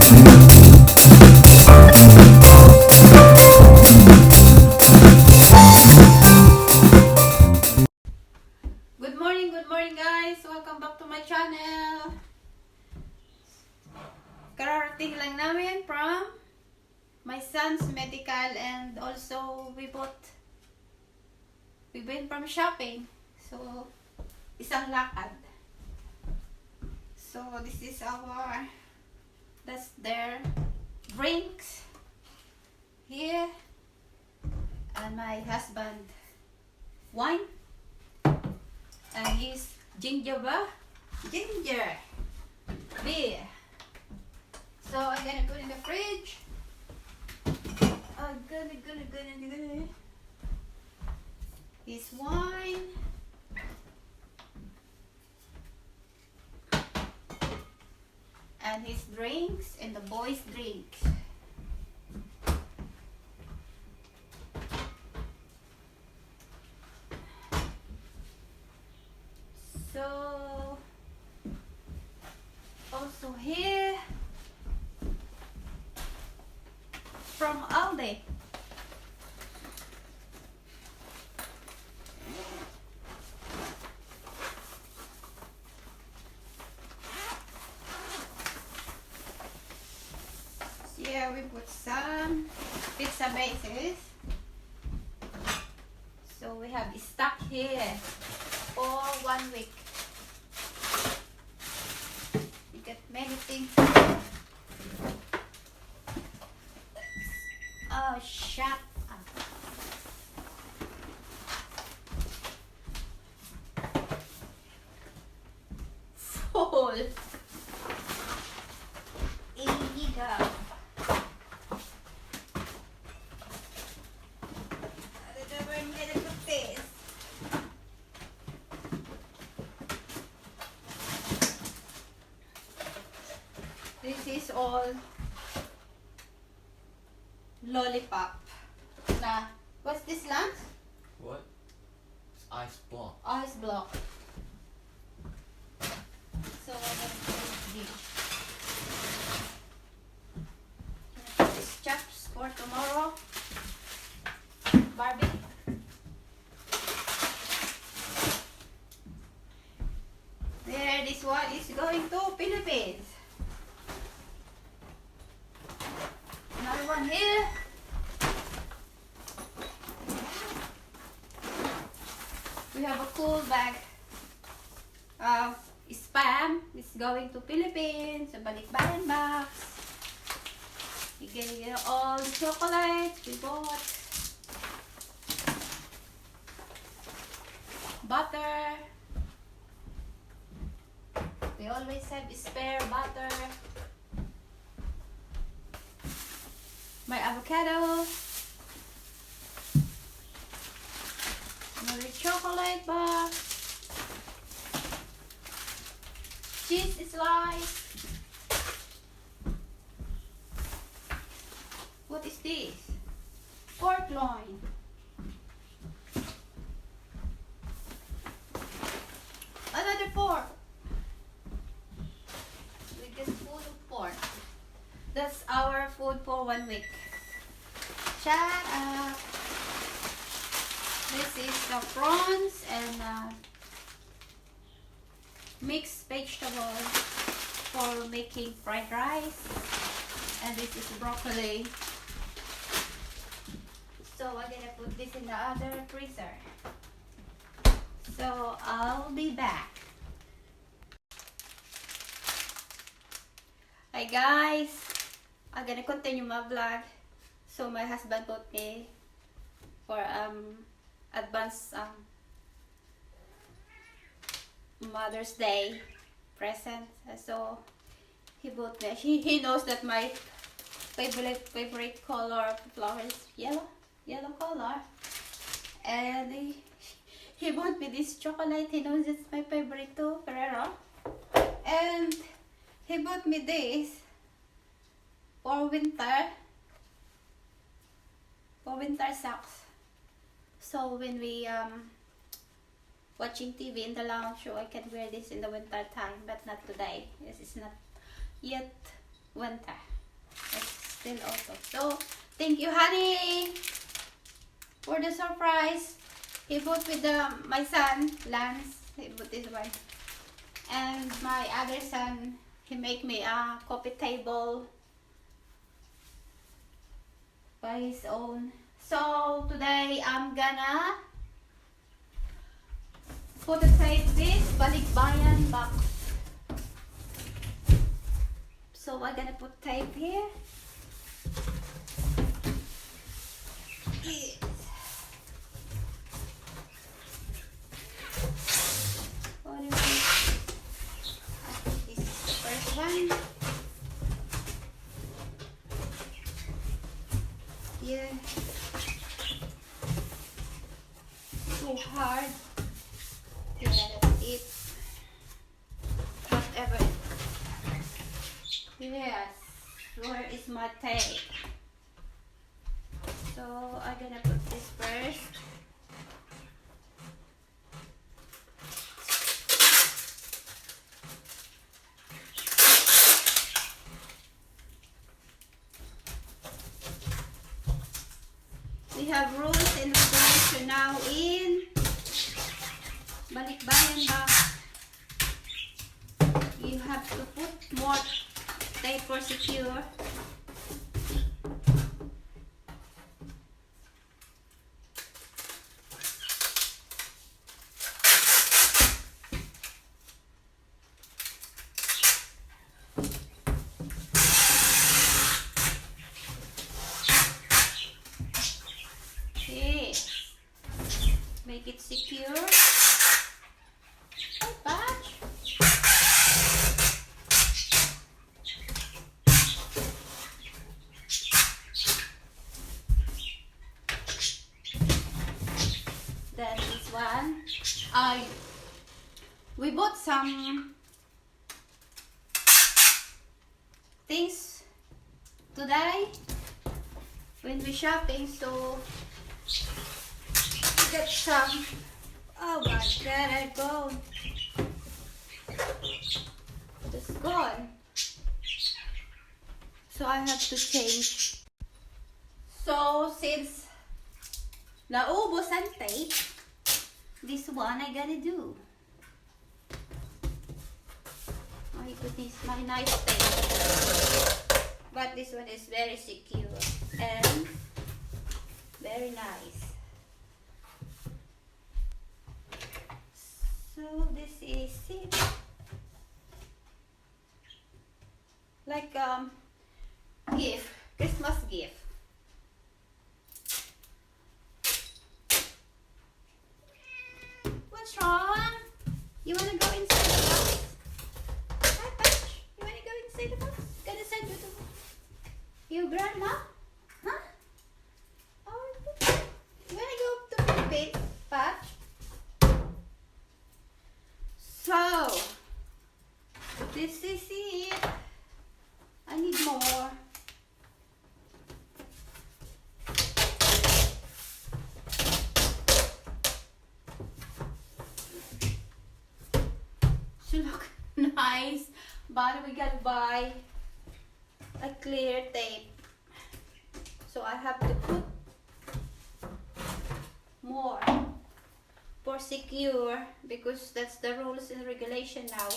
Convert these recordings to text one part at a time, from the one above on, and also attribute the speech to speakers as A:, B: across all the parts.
A: Good morning guys! Welcome back to my channel! Kararating lang namin from my son's medical, and also we went from shopping. So, isang lakad. So, this is that's their drinks here, and my husband wine, and his ginger beer. So I'm gonna put in the fridge. I'm gonna his wine, and his drinks, and the boys' drinks. So also here from Aldi, here we put some pizza bases. So we have stock here for 1 week. You get many things. Oh, shut up. Full. Illegal. This is all lollipop. Nah, what's this, Lance?
B: What? It's ice block.
A: Ice block. So I'm gonna put this. Gonna put these chops for tomorrow. Barbie. There, this one is going to Philippines. Another one here. We have a cool bag of spam. It's going to Philippines. A Balikbayan Box. You get all the chocolates we bought. Butter. We always have spare butter. My avocado. Another chocolate box. Cheese slice. What is this? Pork loin. Another pork. We get full of pork. That's our food for 1 week. Shut up. This is the prawns and mixed vegetables for making fried rice. And this is broccoli. So I'm gonna put this in the other freezer. So I'll be back. Hi guys, I'm gonna continue my vlog. So my husband bought me for advance Mother's Day present. So he bought me. He knows that my favorite color of the flower is yellow color, and he bought me this chocolate. He knows it's my favorite too, Ferrero, and he bought me this for winter socks. So when we watching TV in the lounge, so I can wear this in the winter time, but not today. This is not yet winter. still also. So thank you, honey, for the surprise. He bought with my son Lance. He bought this one, and my other son, he make me a coffee table by his own. So today I'm gonna put a tape this Balikbayan Box. So I'm gonna put tape here. Yes. What is this? This is the first one. Yeah. Too hard. Yeah, that's it. Whatever. Yes. Where is my tape? So I'm gonna put this first. We have rules and regulation now in Balikbayan Box. You have to put more tape for secure. Yes. Make it secure. Oh, patch. Then this one. We bought some things today when we shopping, so we got some. Oh my god, I go. It's gone. So I have to change. So since naubos ang tape, this one I gotta do. My goodness, my nice tape. But this one is very secure and very nice. So this is it. Like gift, Christmas gift. What's wrong? You wanna go inside the box? Hi, Patch. You wanna go inside the box? Gonna send you to your grandma? Huh? Oh, you wanna go to Philippines, Patch? So, this is it. I need more. Should look nice, but we gotta buy a clear tape. So I have to put more for secure because that's the rules and regulation now.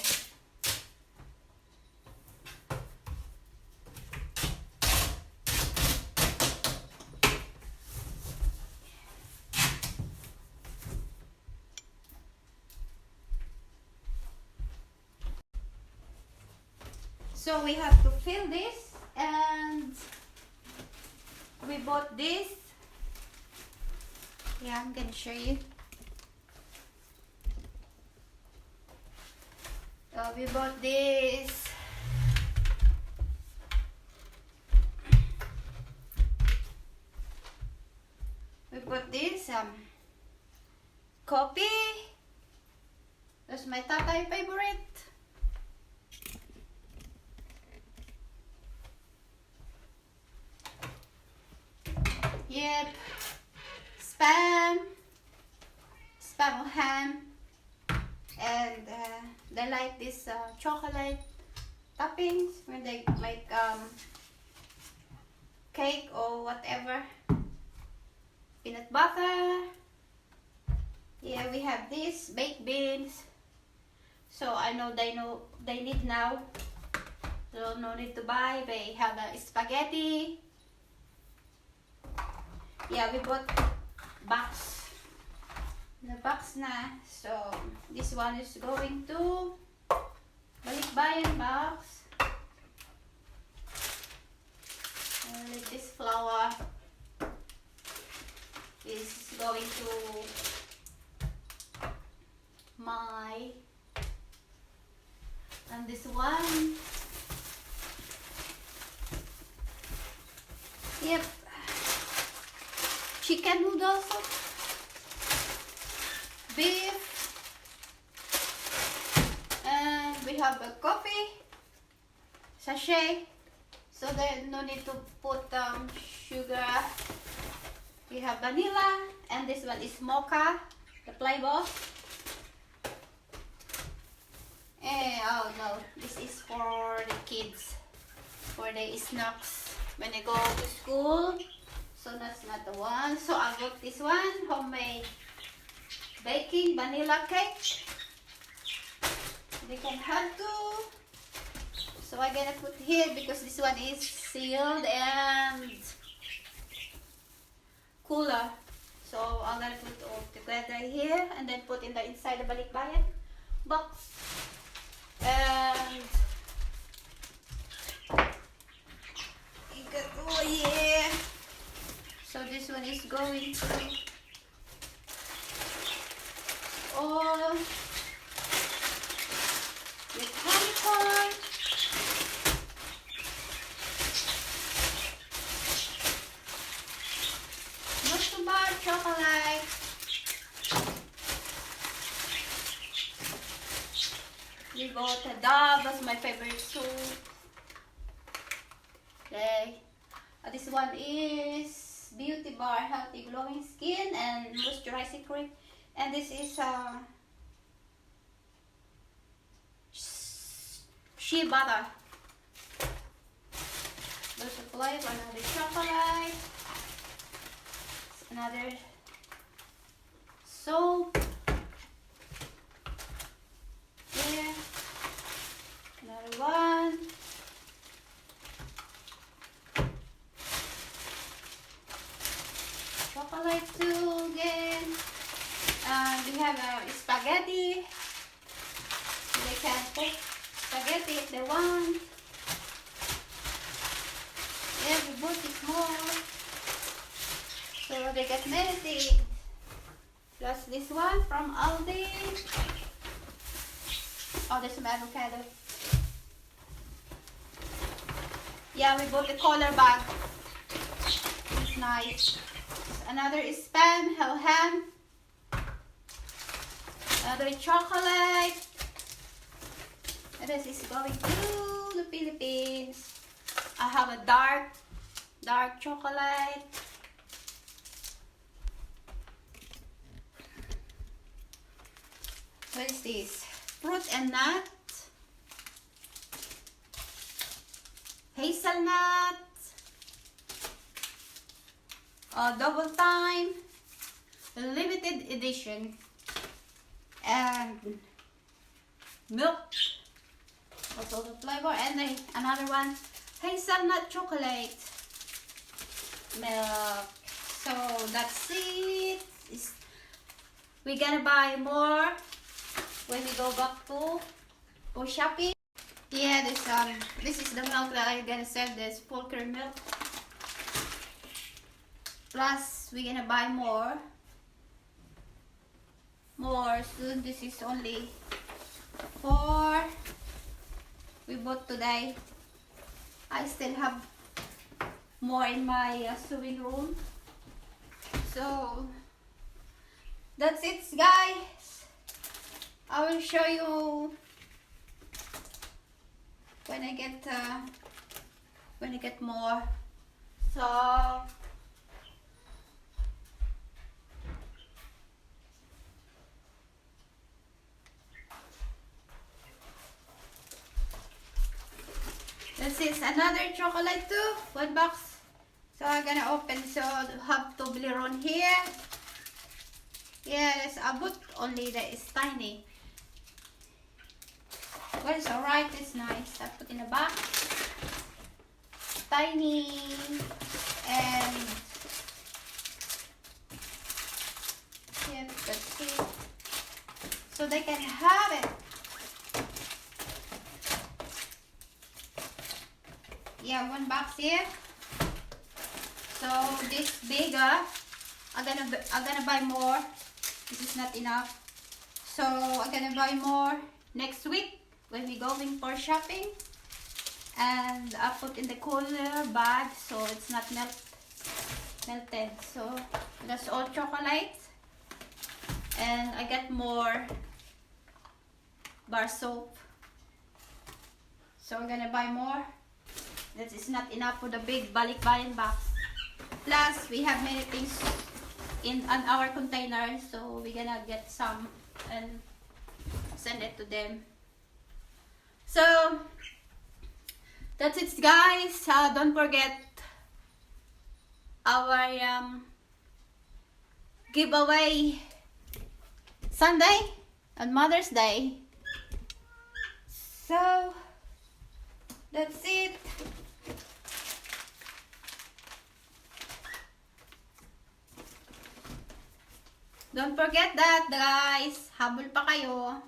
A: So we have to fill this, and we bought this. Yeah, I'm gonna show you. We bought this. We bought this coffee. That's my tatay favorite. Yep. Spam ham, and they like this chocolate toppings when they make cake or whatever. Peanut butter. Yeah, we have this baked beans. So I know they need now. So no need to buy. They have a spaghetti. Yeah, we bought box. The box na. So this one is going to Balikbayan Box. And this flour is going to my, and this one, yep, chicken noodles, beef, and we have a coffee sachet, so there no need to put sugar. We have vanilla, and this one is mocha, the flavor. And oh no, this is for the kids, for the snacks when they go to school. So that's not the one. So I got this one, homemade baking vanilla cake. They can have two. So I'm gonna put here because this one is sealed and cooler. So I'm gonna put all together here and then put in the inside the Balikbayan box. And oh yeah. So this one is going to all with honeycomb. Not too bad chocolate. We bought a dove, that's my favorite soup. Okay. This one is Beauty Bar, healthy glowing skin and moisturizing cream. And this is shea butter. There's a flavor, another chocolate, another soap. Yeah, another one. Chocolate too again. We have spaghetti. They can cook spaghetti if they want. Yeah, we bought it more. So they get many things. Plus this one from Aldi. Oh, there's some avocado. Yeah, we bought the collar bag. It's nice. Another is spam, ham. Another chocolate. And this is going to the Philippines. I have a dark chocolate. What is this? Fruit and nut. Hazelnut. Double time. Limited edition. And milk. Also the flavor. And then another one. Hazelnut chocolate. Milk. So that's it. We're gonna buy more when we go back to go shopping. Yeah, this is the milk that I'm gonna sell, this full cream milk. Plus we're gonna buy more soon. This is only 4 we bought today. I still have more in my sewing room. So that's it, guys. I will show you when I get more. So this is another chocolate too. 1 box. So I'm gonna open, so have Toblerone here. Yes, a boot only that is tiny. But it's alright, it's nice. I put in a box. Tiny and yeah, that's it. So they can have it. Yeah, one box here. So this bigger, I'm gonna buy more. This is not enough. So I'm gonna buy more next week when we going for shopping. And I put in the cooler bag so it's not melted. So that's all chocolate. And I get more bar soap. So I'm gonna buy more. That is not enough for the big Balikbayan box. Plus, we have many things on our container, so we're gonna get some and send it to them. So that's it, guys. Don't forget our giveaway Sunday on Mother's Day. So that's it. Don't forget that, guys. Habol pa kayo.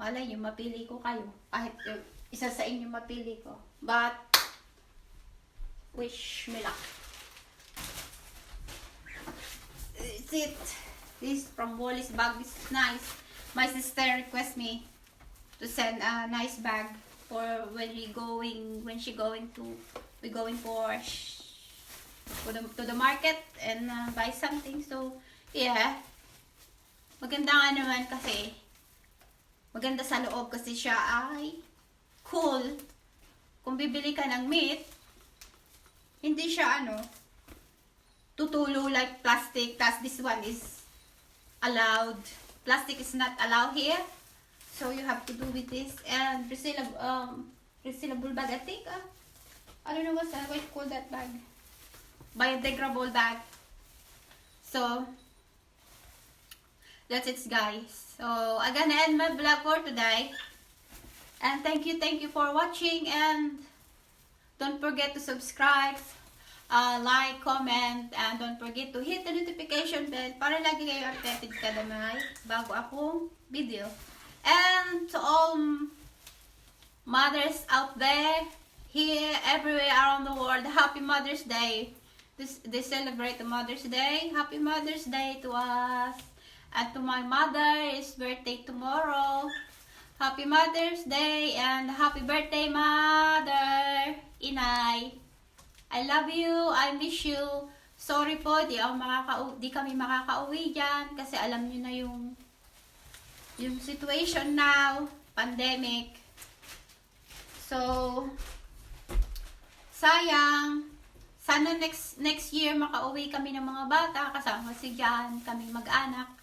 A: Malay nyo, mapili ko kayo. Kahit isa sa inyo mapili ko. But, wish me luck. That's it. This from Wally's bag. This is nice. My sister request me to send a nice bag for when we going for to the market and buy something. So yeah, maganda nga naman kasi maganda sa loob kasi siya ay cool. Kung bibili ka ng meat, hindi siya tutulo like plastic. Tas this one is allowed. Plastic is not allowed here. So you have to do with this and resealable bag. I think I don't know what you call that bag. Biodegradable bag. So that's it, guys. So I'm gonna end my vlog for today. And thank you for watching, and don't forget to subscribe, like, comment, and don't forget to hit the notification bell para lagi kayo updated kada may bago akong video. And to all mothers out there, here, everywhere around the world, Happy Mother's Day. They celebrate the Mother's Day. Happy Mother's Day to us. And to my mother, it's birthday tomorrow. Happy Mother's Day and happy birthday, Mother Inay. I love you. I miss you. Sorry po, di kami makakauwi dyan kasi alam niyo na yung situation now, pandemic. So, sayang. Sana next year makauwi kami ng mga bata kasama si Jan, kami mag-anak.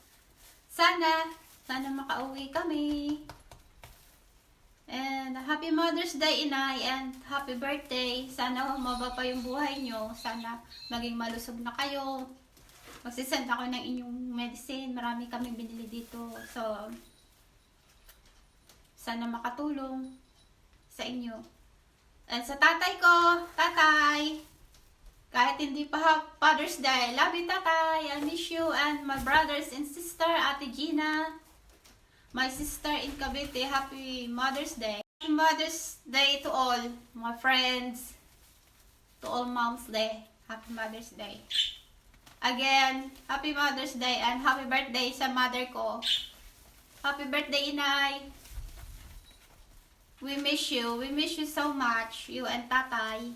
A: Sana makauwi kami. And happy Mother's Day, Inay, and happy birthday. Sana humaba pa yung buhay nyo. Sana maging malusog na kayo. Magsisend ako ng inyong medicine. Marami kami binili dito. So, sana makatulong sa inyo. And sa tatay ko, tatay, kahit hindi pa Father's Day, love you, tatay. I miss you. And my brothers and sister, Ate Gina, my sister in Cavite, happy Mother's Day. Happy Mother's Day to all my friends, to all Mom's Day. Happy Mother's Day. Again, happy Mother's Day and happy birthday sa mother ko. Happy birthday, Inay. We miss you. We miss you so much, you and tatay.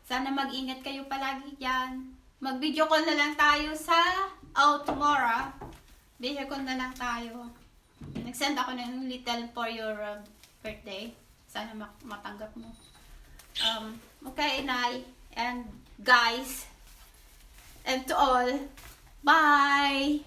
A: Sana mag-ingat kayo palagi dyan. Mag-video call na lang tayo tomorrow. Video call na lang tayo. Nag-send ako ng little for your birthday. Sana matanggap mo. Okay, Inay. And guys. And to all. Bye!